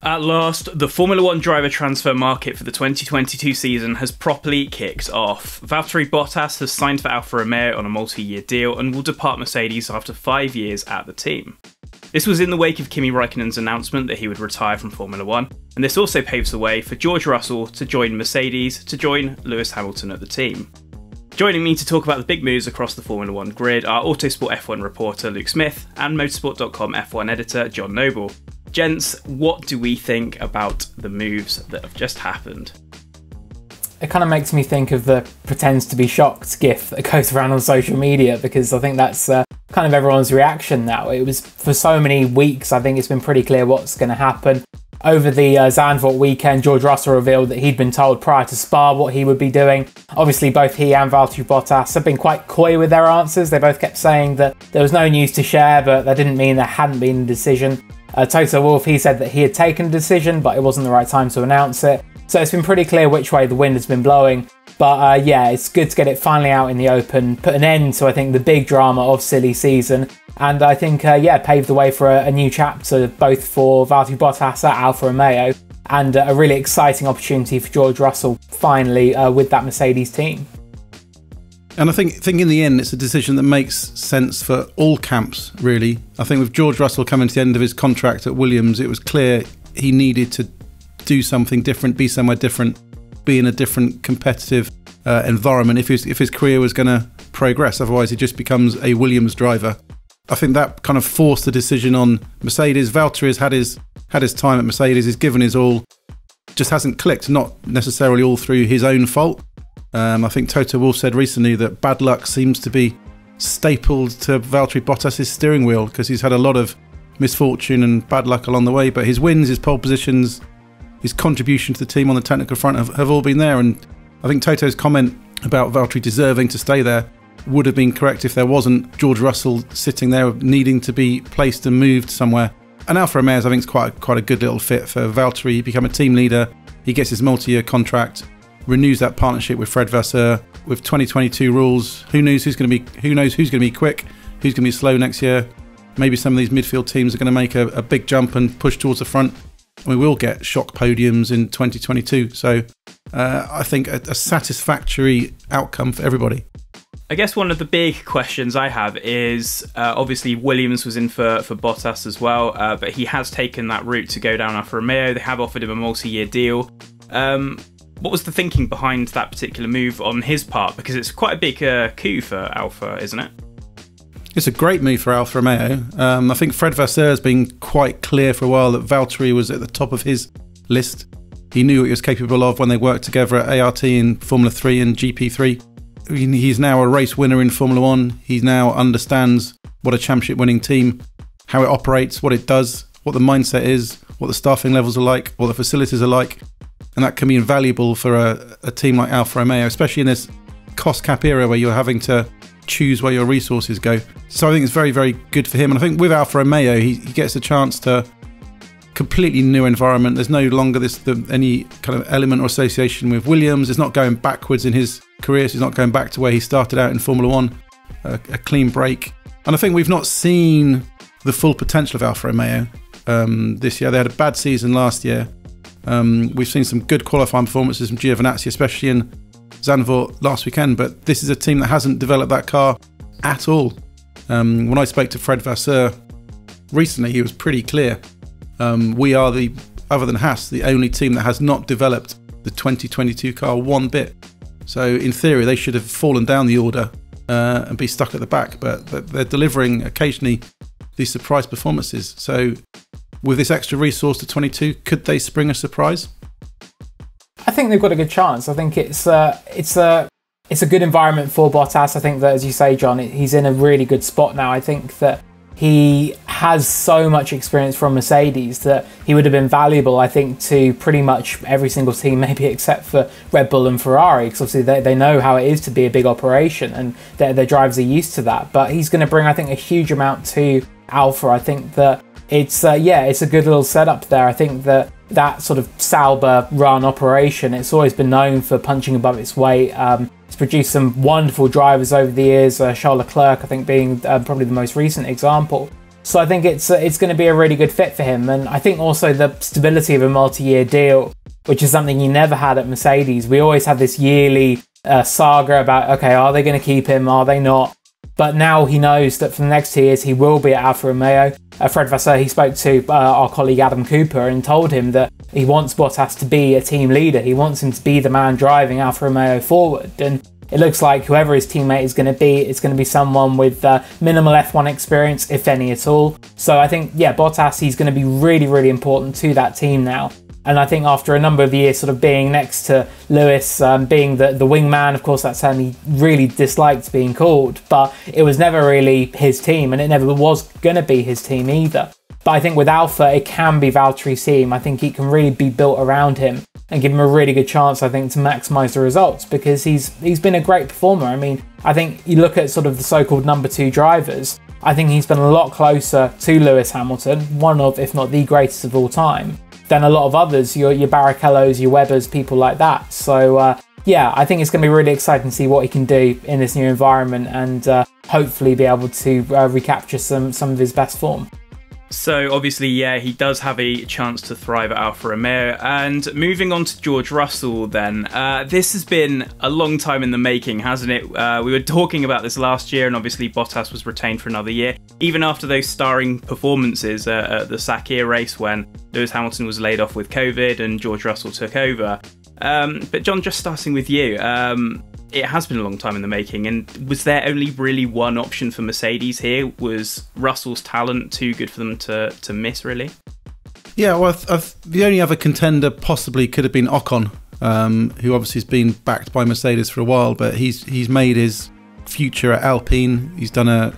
At last, the Formula 1 driver transfer market for the 2022 season has properly kicked off. Valtteri Bottas has signed for Alfa Romeo on a multi-year deal and will depart Mercedes after 5 years at the team. This was in the wake of Kimi Räikkönen's announcement that he would retire from Formula 1, and this also paves the way for George Russell to join Mercedes to join Lewis Hamilton at the team. Joining me to talk about the big moves across the Formula 1 grid are Autosport F1 reporter Luke Smith and Motorsport.com F1 editor Jon Noble. Gents, what do we think about the moves that have just happened? It kind of makes me think of the pretends to be shocked gif that goes around on social media, because I think that's kind of everyone's reaction now. It was for so many weeks, I think it's been pretty clear what's going to happen. Over the Zandvoort weekend, George Russell revealed that he'd been told prior to Spa what he would be doing. Obviously, both he and Valtteri Bottas have been quite coy with their answers. They both kept saying that there was no news to share, but that didn't mean there hadn't been a decision. Toto Wolff, he said that he had taken a decision, but it wasn't the right time to announce it. So it's been pretty clear which way the wind has been blowing. But yeah, it's good to get it finally out in the open, put an end to, I think, the big drama of silly season. And I think, yeah, paved the way for a new chapter, both for Valtteri Bottas at Alfa Romeo and a really exciting opportunity for George Russell, finally, with that Mercedes team. And I think in the end, it's a decision that makes sense for all camps, really. I think with George Russell coming to the end of his contract at Williams, it was clear he needed to do something different, be somewhere different, be in a different competitive environment if his career was going to progress. Otherwise, he just becomes a Williams driver. I think that kind of forced the decision on Mercedes. Valtteri has had his time at Mercedes, he's given his all, just hasn't clicked, not necessarily all through his own fault. I think Toto Wolff said recently that bad luck seems to be stapled to Valtteri Bottas' steering wheel, because he's had a lot of misfortune and bad luck along the way, but his wins, his pole positions, his contribution to the team on the technical front have all been there. And I think Toto's comment about Valtteri deserving to stay there would have been correct if there wasn't George Russell sitting there needing to be placed and moved somewhere. And Alfa Romeo, I think, is quite a good little fit for Valtteri. He become a team leader, he gets his multi-year contract, renews that partnership with Fred Vasseur. With 2022 rules, who knows who's going to be quick, who's going to be slow next year. Maybe some of these midfield teams are going to make a big jump and push towards the front. We will get shock podiums in 2022. So I think a satisfactory outcome for everybody. I guess one of the big questions I have is, obviously Williams was in for Bottas as well, but he has taken that route to go down Alfa Romeo. They have offered him a multi-year deal. What was the thinking behind that particular move on his part? Because it's quite a big coup for Alfa, isn't it? It's a great move for Alfa Romeo. I think Fred Vasseur has been quite clear for a while that Valtteri was at the top of his list. He knew what he was capable of when they worked together at ART in Formula 3 and GP3. He's now a race winner in Formula 1. He now understands what a championship winning team, how it operates, what it does, what the mindset is, what the staffing levels are like, what the facilities are like. And that can be invaluable for a team like Alfa Romeo, especially in this cost cap era where you're having to choose where your resources go. So I think it's very, very good for him. And I think with Alfa Romeo, he gets a chance to completely new environment. There's no longer any kind of element or association with Williams. It's not going backwards in his career. So he's not going back to where he started out in Formula 1. A clean break. And I think we've not seen the full potential of Alfa Romeo this year. They had a bad season last year. We've seen some good qualifying performances from Giovinazzi, especially in Zandvoort last weekend, but this is a team that hasn't developed that car at all. When I spoke to Fred Vasseur recently, he was pretty clear. We are, other than Haas, the only team that has not developed the 2022 car one bit. So in theory, they should have fallen down the order and be stuck at the back, but they're delivering occasionally these surprise performances. So with this extra resource to 22, could they spring a surprise? I think they've got a good chance. I think it's a good environment for Bottas. I think that, as you say, John, he's in a really good spot now. I think that he has so much experience from Mercedes that he would have been valuable, I think, to pretty much every single team, maybe except for Red Bull and Ferrari, because obviously they know how it is to be a big operation and their drivers are used to that. But he's going to bring, I think, a huge amount to Alfa. I think that it's a good little setup there. I think that sort of Sauber run operation, it's always been known for punching above its weight. It's produced some wonderful drivers over the years, Charles Leclerc, I think, being probably the most recent example. So I think it's going to be a really good fit for him. And I think also the stability of a multi-year deal, which is something he never had at Mercedes. We always had this yearly saga about, okay, are they going to keep him? Are they not? But now he knows that for the next 2 years, he will be at Alfa Romeo. Fred Vasseur, he spoke to our colleague Adam Cooper and told him that he wants Bottas to be a team leader. He wants him to be the man driving Alfa Romeo forward. And it looks like whoever his teammate is going to be, it's going to be someone with minimal F1 experience, if any at all. So I think, yeah, Bottas, he's going to be really, really important to that team now. And I think after a number of years sort of being next to Lewis, being the wingman, of course, that's something he really disliked being called, but it was never really his team, and it never was going to be his team either. But I think with Alfa, it can be Valtteri's team. I think he can really be built around him and give him a really good chance, I think, to maximise the results, because he's been a great performer. I mean, I think you look at sort of the so-called number 2 drivers, I think he's been a lot closer to Lewis Hamilton, one of, if not the greatest of all time, than a lot of others, your Barrichellos, your Webbers, people like that. So yeah, I think it's going to be really exciting to see what he can do in this new environment, and hopefully be able to recapture some of his best form. So obviously, yeah, he does have a chance to thrive at Alfa Romeo. And moving on to George Russell then, this has been a long time in the making, hasn't it? We were talking about this last year, and obviously Bottas was retained for another year, even after those starring performances at the Sakir race when Lewis Hamilton was laid off with COVID and George Russell took over. But John, just starting with you, it has been a long time in the making, and was there only really one option for Mercedes here? Was Russell's talent too good for them to miss, really? Yeah, well, the only other contender possibly could have been Ocon, who obviously has been backed by Mercedes for a while, but he's made his future at Alpine. He's done a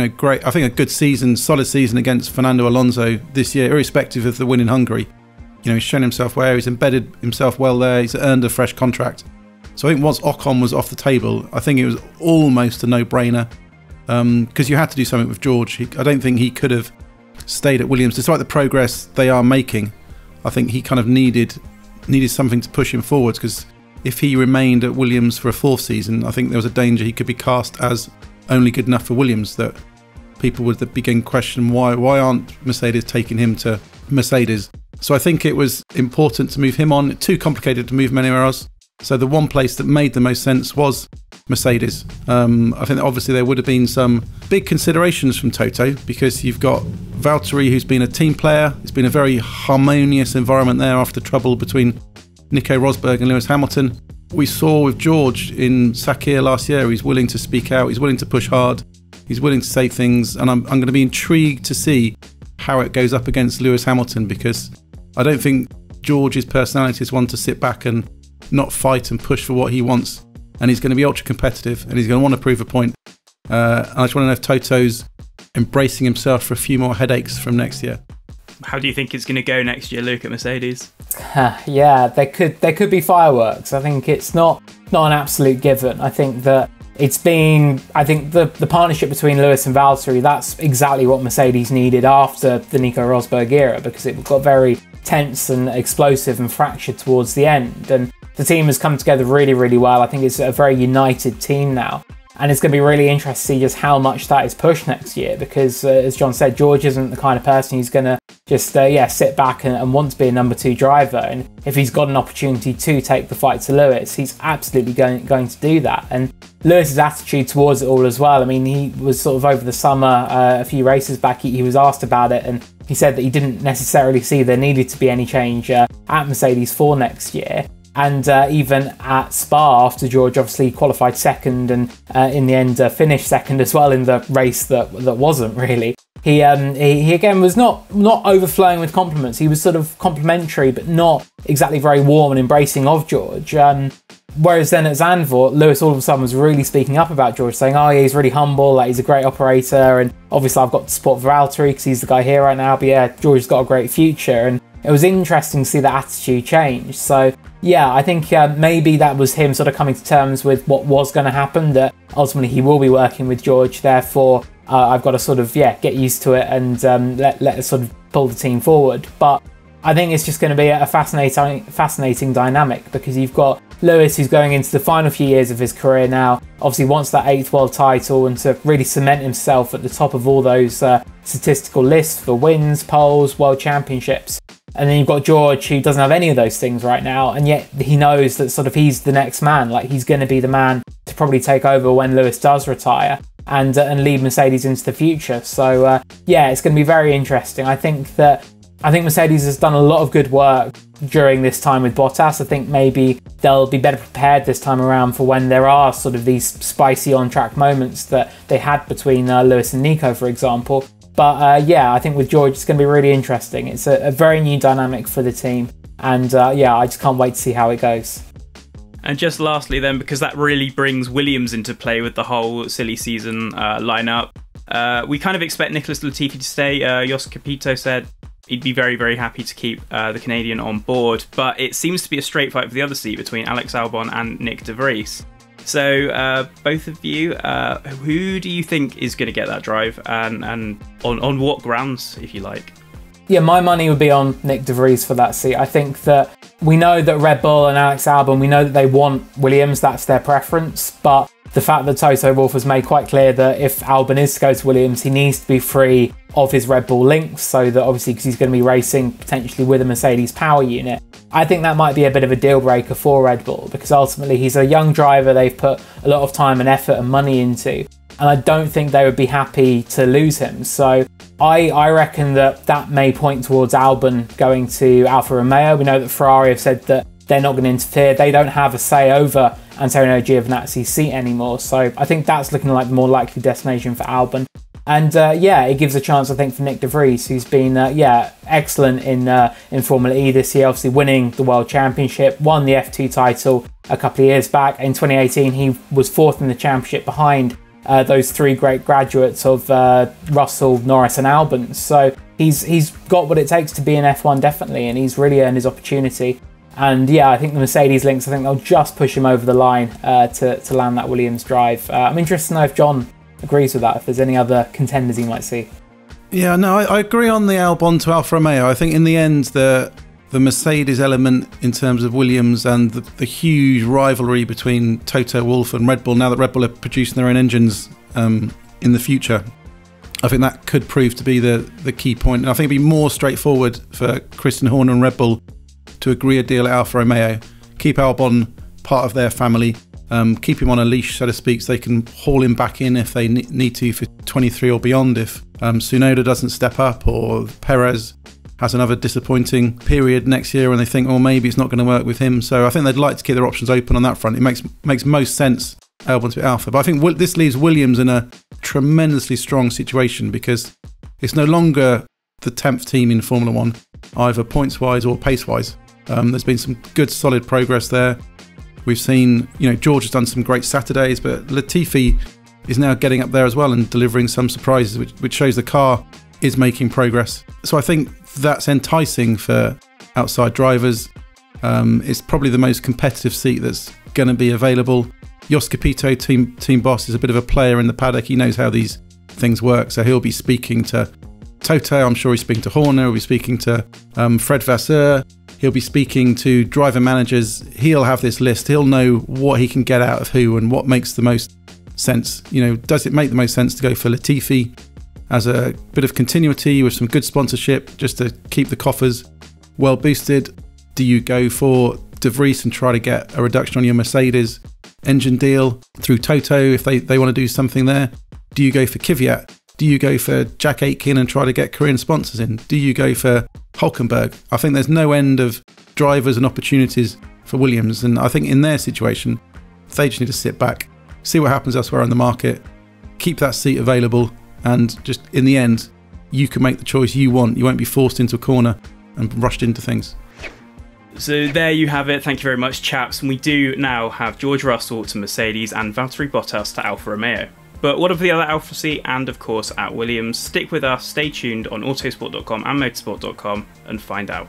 great, I think a good season, solid season against Fernando Alonso this year, irrespective of the win in Hungary. He's shown himself where he's embedded himself well there. He's earned a fresh contract. So I think once Ocon was off the table, I think it was almost a no-brainer, because you had to do something with George. I don't think he could have stayed at Williams, despite the progress they are making. I think he kind of needed something to push him forwards, because if he remained at Williams for a 4th season, I think there was a danger he could be cast as only good enough for Williams, that people would begin questioning why aren't Mercedes taking him to Mercedes. So I think it was important to move him on. Too complicated to move him anywhere else. So the one place that made the most sense was Mercedes. I think that obviously there would have been some big considerations from Toto, because you've got Valtteri, who's been a team player. It's been a very harmonious environment there after trouble between Nico Rosberg and Lewis Hamilton. We saw with George in Sakir last year, he's willing to speak out, he's willing to push hard, he's willing to say things, and I'm going to be intrigued to see how it goes up against Lewis Hamilton, because I don't think George's personality is one to sit back and not fight and push for what he wants, and he's going to be ultra competitive, and he's going to want to prove a point. And I just want to know if Toto's embracing himself for a few more headaches from next year. How do you think it's going to go next year, Luke, at Mercedes? Yeah, there could be fireworks. I think it's not an absolute given. I think that it's been, the partnership between Lewis and Valtteri, that's exactly what Mercedes needed after the Nico Rosberg era, because it got very tense and explosive and fractured towards the end. And the team has come together really, really well. I think it's a very united team now. And it's going to be really interesting to see just how much that is pushed next year, because as John said, George isn't the kind of person who's going to just sit back and want to be a number 2 driver. And if he's got an opportunity to take the fight to Lewis, he's absolutely going to do that. And Lewis's attitude towards it all as well. I mean, he was sort of over the summer, a few races back, he was asked about it, and he said that he didn't necessarily see there needed to be any change at Mercedes for next year. And even at Spa, after George obviously qualified second and in the end finished second as well in the race that wasn't really, he again was not overflowing with compliments. He was sort of complimentary, but not exactly very warm and embracing of George. Whereas then at Zandvoort, Lewis all of a sudden was really speaking up about George, saying, oh yeah, he's really humble, like he's a great operator, and obviously I've got to support Valtteri because he's the guy here right now, but yeah, George's got a great future. And it was interesting to see that attitude change. So yeah, I think maybe that was him sort of coming to terms with what was going to happen, that ultimately he will be working with George, therefore I've got to sort of get used to it and let us sort of pull the team forward. But I think it's just going to be a fascinating dynamic, because you've got Lewis, who's going into the final few years of his career now, obviously wants that 8th world title and to really cement himself at the top of all those statistical lists for wins, poles, world championships. And then you've got George, who doesn't have any of those things right now, and yet he knows that sort of he's the next man. Like, he's going to be the man to probably take over when Lewis does retire and lead Mercedes into the future. So yeah, it's going to be very interesting. I think Mercedes has done a lot of good work during this time with Bottas. I think maybe they'll be better prepared this time around for when there are sort of these spicy on-track moments that they had between Lewis and Nico, for example. But yeah, I think with George, it's going to be really interesting. It's a very new dynamic for the team. And yeah, I just can't wait to see how it goes. And just lastly then, because that really brings Williams into play with the whole silly season lineup, we kind of expect Nicholas Latifi to stay. Jos Capito said he'd be very, very happy to keep the Canadian on board. But it seems to be a straight fight for the other seat between Alex Albon and Nyck De Vries. So both of you, who do you think is going to get that drive, and on what grounds, if you like? Yeah, my money would be on Nyck De Vries for that seat. I think that we know that Red Bull and Alex Albon, we know that they want Williams, that's their preference, but the fact that Toto Wolff has made quite clear that if Albon is to go to Williams, he needs to be free of his Red Bull links, so that obviously, because he's going to be racing potentially with a Mercedes power unit, I think that might be a bit of a deal breaker for Red Bull, because ultimately he's a young driver they've put a lot of time and effort and money into, and I don't think they would be happy to lose him. So I reckon that may point towards Albon going to Alfa Romeo. We know that Ferrari have said that they're not going to interfere. They don't have a say over Antonio Giovinazzi's seat anymore. So I think that's looking like the more likely destination for Albon. And yeah, it gives a chance, I think, for Nyck De Vries, who's been yeah, excellent in Formula E this year, obviously winning the World Championship, won the F2 title a couple of years back. In 2018, he was 4th in the championship behind those 3 great graduates of Russell, Norris and Albon. So he's got what it takes to be in F1, definitely, and he's really earned his opportunity. And yeah, I think the Mercedes links, I think they'll just push him over the line to land that Williams drive. I'm interested to know if John agrees with that, if there's any other contenders he might see. Yeah, no, I agree on the Albon to Alfa Romeo. I think in the end, the Mercedes element in terms of Williams and the huge rivalry between Toto Wolff and Red Bull, now that Red Bull are producing their own engines in the future, I think that could prove to be the key point. And I think it'd be more straightforward for Christian Horner and Red Bull to agree a deal at Alfa Romeo, keep Albon part of their family, keep him on a leash, so to speak, so they can haul him back in if they need to for 23 or beyond, if Tsunoda doesn't step up or Perez has another disappointing period next year and they think, oh, maybe it's not going to work with him. So I think they'd like to keep their options open on that front. It makes most sense, Albon to be Alfa. But I think this leaves Williams in a tremendously strong situation, because it's no longer the 10th team in Formula 1, either points-wise or pace-wise. There's been some good, solid progress there. We've seen, George has done some great Saturdays, but Latifi is now getting up there as well and delivering some surprises, which shows the car is making progress. So I think that's enticing for outside drivers. It's probably the most competitive seat that's going to be available. Jos Capito, team boss, is a bit of a player in the paddock. He knows how these things work, so he'll be speaking to Toto. I'm sure he's speaking to Horner. He'll be speaking to Fred Vasseur. He'll be speaking to driver managers. He'll have this list. He'll know what he can get out of who and what makes the most sense. Does it make the most sense to go for Latifi as a bit of continuity with some good sponsorship just to keep the coffers well boosted? Do you go for De Vries and try to get a reduction on your Mercedes engine deal through Toto if they want to do something there? Do you go for Kvyat? Do you go for Jack Aitken and try to get Korean sponsors in? Do you go for Hülkenberg? I think there's no end of drivers and opportunities for Williams, and I think in their situation, they just need to sit back, see what happens elsewhere on the market, keep that seat available, and just in the end, you can make the choice you want. You won't be forced into a corner and rushed into things. So there you have it. Thank you very much, chaps. And we do now have George Russell to Mercedes and Valtteri Bottas to Alfa Romeo. But what of the other Alfa seat and, of course, at Williams? Stick with us, stay tuned on autosport.com and motorsport.com and find out.